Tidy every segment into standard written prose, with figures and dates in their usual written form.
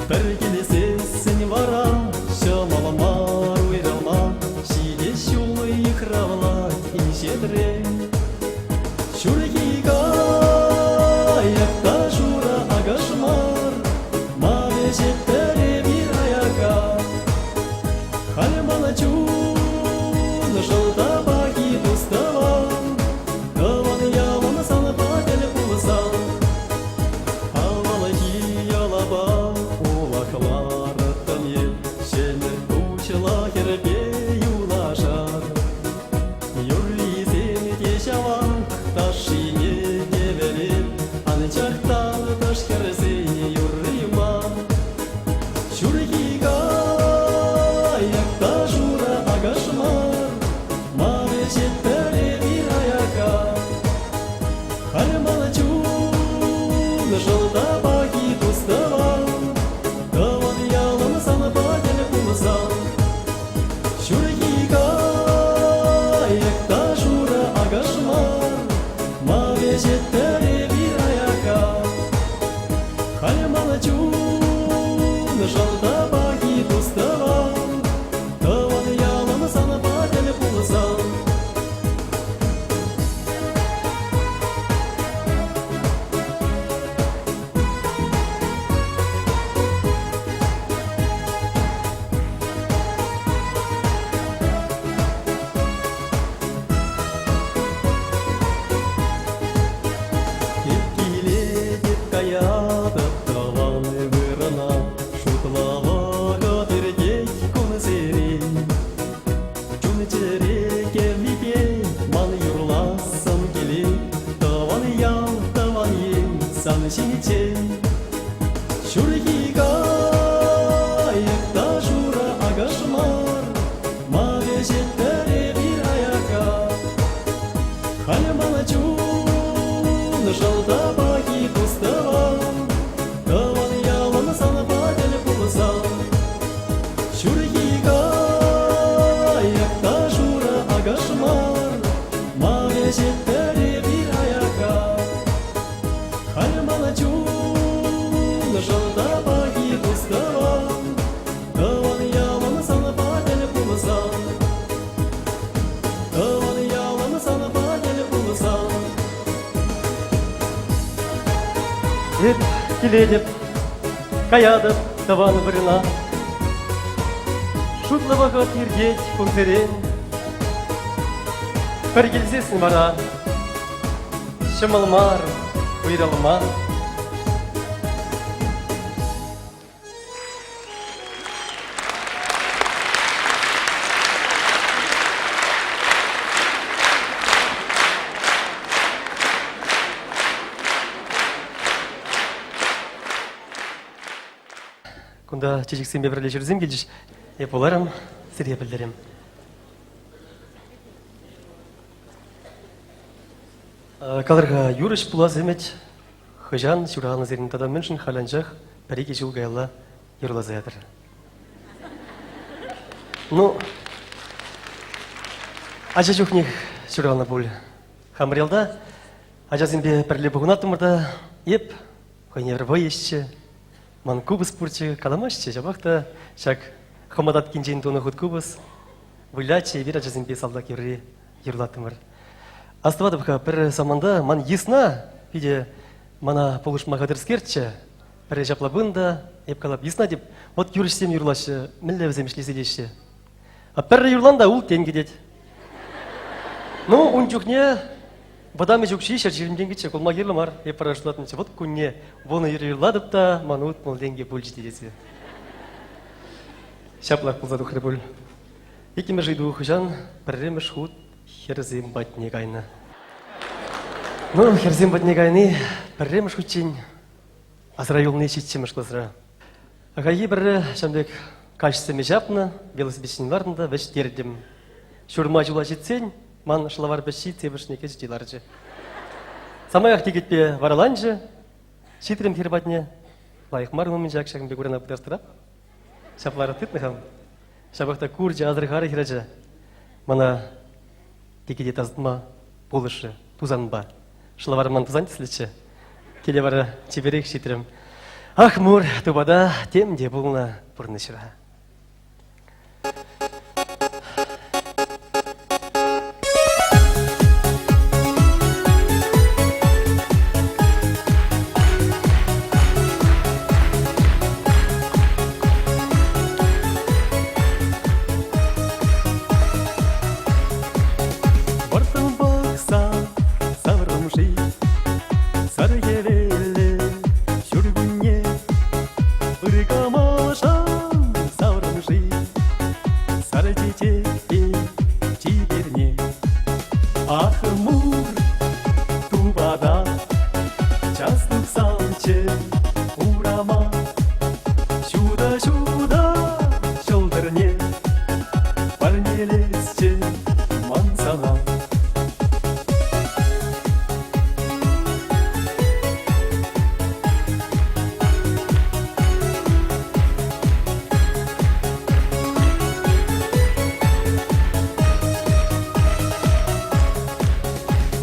бір келесесін бара, шамаламар ойралма, шиде шулы иқравла, иншедре. Шургига, якта жура агашмар, маве жеттере bir аяка. Халемала чун, жолда баги дуставан, каван яван саны батель улсан. Алвала хиялаба, улаклар томел, шемер кучела хербе юнашар. Юрли сени тешаван, ташине девелер, анчактан таш херсене юррима. Шургига, якта жура агашмар, маве жеттере bir аяка. Халемала чун, жолда баги дуставан, каван ялан саны батель улсан. Шургига, якта жура агашмар, маве жеттере bir аяка. Халемала чун, жолда баги дуставан, каван ялан саны батель улсан. Кепкиле деп каядып таваны вырына, шутлава катыргей кунсери. Чунчере кевлипе, ман юрласам келе, таваны ял, таван ен, сан шинче. Шургига, якта жура агашмар, маве жеттере bir аяка. Халемала чун, жолда баги дуставан, каван ялан саны батель улсан. Шургига, якта жура агашмар, маве жеттере bir аяка. Халемала чун, жолда баги дуставан, каван ялан саны батель улсан. Каван ялан саны батель улсан. Деп, келе деп, каядып таваны біріна. Шутлабаға тергет күңсерен, бір келсесін бара, шымылмар, бұйралмар. Кунда чечексен бе бірле жүрзем келжіш, еп оларым, сіре білдірем. Калырға юрыш бұлаз емет, хыжан шурағаны зерін тадам мүншін халанжақ пәреке жыл гайла юрлазы ядыр. Ну, ажа жүхнех шурағаны бұл. Хамырелда, ажазын бе пірле бұғынатымырда, еп, қойневір бой ешчі, ман кубыс пурчы каламашчы, жабақта шак хамадат кенжейін тоны худ кубыс, вылячы вера ажазын бе салдак евре юрлатымыр. Аставадывға бір саманда ман есна, виде мана полуш мағадырскертчі, бір жаплабында, еп калап есна деп, вот юрышсем юрлашы, мүлі өземішлі седеші. А бір юрланда ұл тенге дед. Ну, он жүхне, бадамы жүкші шер жерімденгече, қолма ерлімар, еп парашылатыншы. Вот күнне, бұны юрладып та, маны ұт мол денге бұл жетедесі. Шаплақ бұлзады ұқыры бұл. Екеме жайды ұқыжан, бірреміш худ, херзем батне гайны. Ну, херзем батне гайны, бірреміш худчен, азыра юлны шетчеміш қылсыра. Ағайы бірі шамдек качествеме жапны, велосипедшінларында вәш тердім. Шурма жула жетсен, ман шылавар бәші тебішіне кез жейларжы. Самаяқ тегетпе вараланжы, шитрем тербатне, лайық марымымен жақ шағын бек ұрана бұдастырап, шаплары тұтны қам. Шабақта куржы азырғары хирajы. Мана текеде тазытма болышы, тузанба. Шылаварыман тузан тесілічі. Келе бары чеберек шитрем. Ахмур тубада тем де булна пурнышыра. Бартын бақса савырымши, сары келелі жүргүнне, ыргамашам савырымши, сары жетекке жиберне. Ахмур тубада жаздық самчы урама, шуда-шуда жолдырне, парнелесче мансана.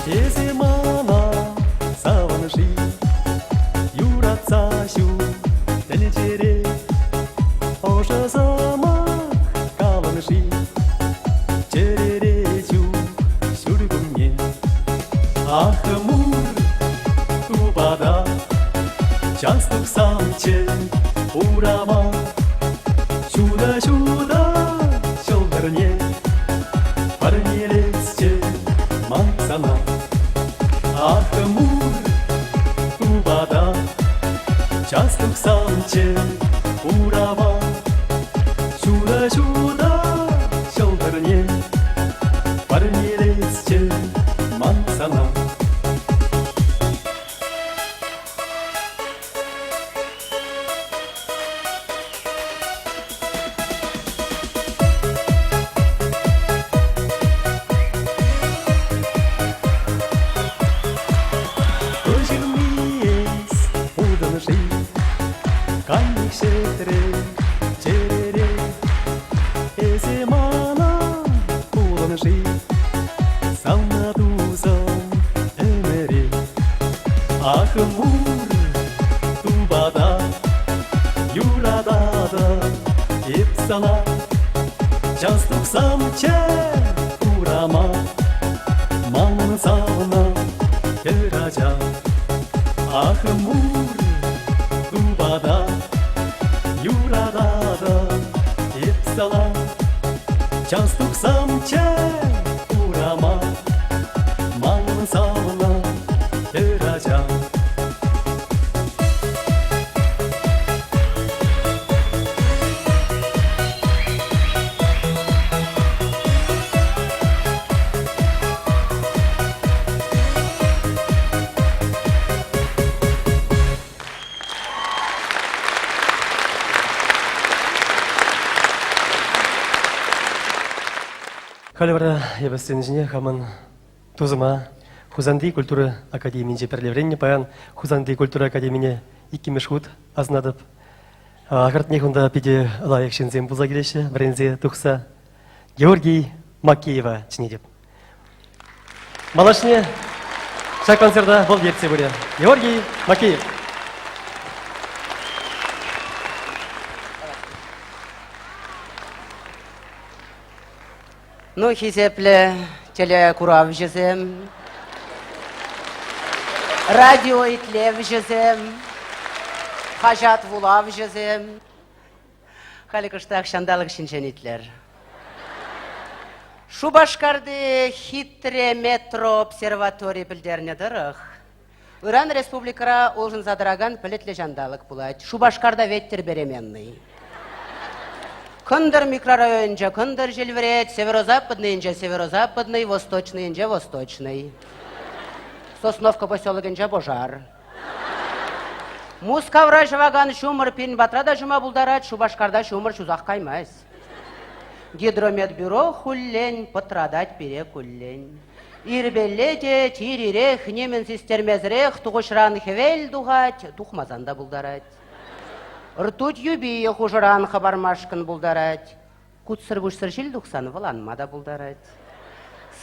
Eze mana savaşı, yuratsa şu telecere, oşa zaman kalanışı, cerere şu sürgünye. Ahmur tubada частық самчы урама, шуда-шуда жолдырне, парнелесче мансана. Ахмур тубада частық самчы урама, шуда-шуда жолдырне, парнелесче мансана. Көжірмейіз ұдынышы, қайық шетірі жерере, эзе мана ұлынышы, сауна тузым өмірі. Ахмур тубада юрадады еп сана, жастық самче урама, маңын сауна Раджа. Ахмур тубада юрадада епсала, частық самче урама, маңын сауна раджа. Халевара ебастенжіне хаман тузыма Хузанды культура академиинже перлевренне паян Хузанды культура академине 2 мешхут азнадып. Агартне хунда пиде лайық шензем бұлза келеші, бірензе тұқса Георгий Макеева чинедеп. Малашне шақ концерта бұл ерце бөлі. Георгий Макеев. Ну, хизепле теле курав жезем, радио итлев жезем, хажат вулав жезем, хали кыштак шандалык шинчен итлер. Шубашкарды хитре метро обсерваторий билдерне дырых. Иран республикара олжын задыраган пілетле жандалык булайт. Шубашкарда веттер беременный. Кындыр микрорайонжа кындыр желверет, северо-западныйынжа северо-западный, восточныйынжа восточный. Сосновка поселогынжа божар. Мускавра жываган шумыр пин батрада жума булдарат, Шубашкарда шумыр чузақ каймайс. Гидрометбюро хуллень, потрадать пере куллень. Ирбеллете, тирирех, немен систермезрех, туғышран хевел дуғать, тухмазанда булдарат. Ртуть юбие хужыран хабармашкын булдарать. Кутсыр-бушсыр жил духсан валанмада булдарать.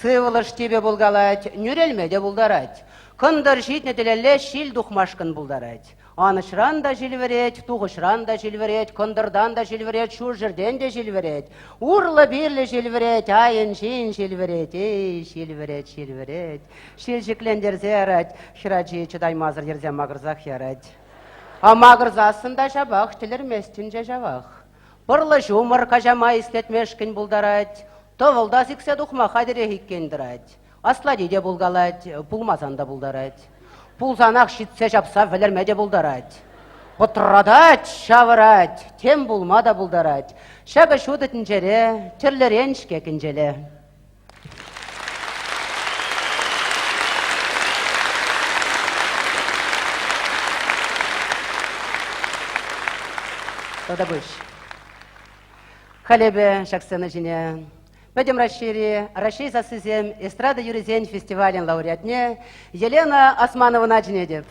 Сывылыш тебе булгалать, нүрелмеде булдарать. Кындар житне делеле шил духмашкын булдарать. Анышран да жил вереть, туғышран да жил вереть, кындырдан да жил вереть, шу жерден де жил вереть. Урлы бирлі жил вереть, айын жин жил вереть, ей, жил вереть, жил вереть. Шил жиклендерзе ярать, хирачи чудаймазыр ерзе мағырзақ ярать. А мағырзасында жабақ, тілерместін же жабақ. Пырлы жумыр кажама істетмешкін булдарать, товылда сіксе дұқма қадыре хиккендірать. Аслади де булгалать, пулмазанда булдарать. Пулзанақ шитсе жапса вәлермеде булдарать. Пұтырадать, шавырать, тем булмада булдарать. Шағы шуды тінжере, тірлерен шкекінжеле. Тода бұш. Халебе шақсыны жіне. Бәдем расшири, Рашиса Сызем, эстрада юризень фестивален лауреатне Елена Османовна Джинедев.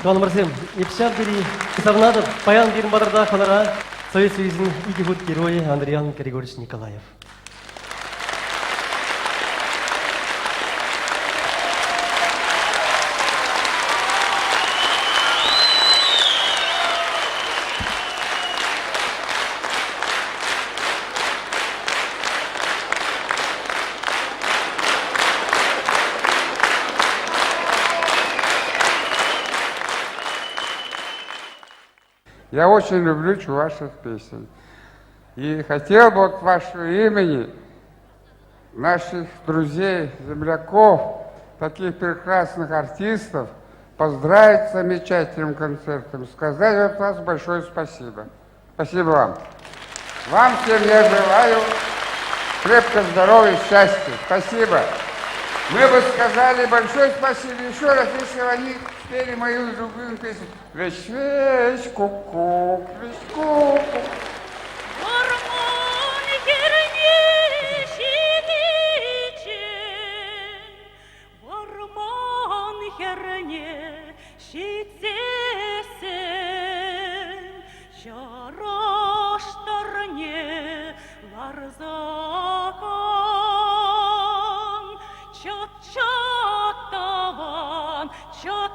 Иван Марсем, Ипшав бери, Савнадов, Паян Бирн Бадарда, Хонора, Союз Союзин, Игигут герой Андриан Григорьевич Николаев. Я очень люблю чувашских песен. И хотел бы от вашего имени наших друзей, земляков, таких прекрасных артистов, поздравить с замечательным концертом, сказать от вас большое спасибо. Спасибо вам. Вам всем я желаю крепкого здоровья и счастья. Спасибо. Мы бы сказали большое спасибо еще раз, если бы они спели мою любимую песню. Вещь, вещь, ку-ку, вещь, ку-ку. Чот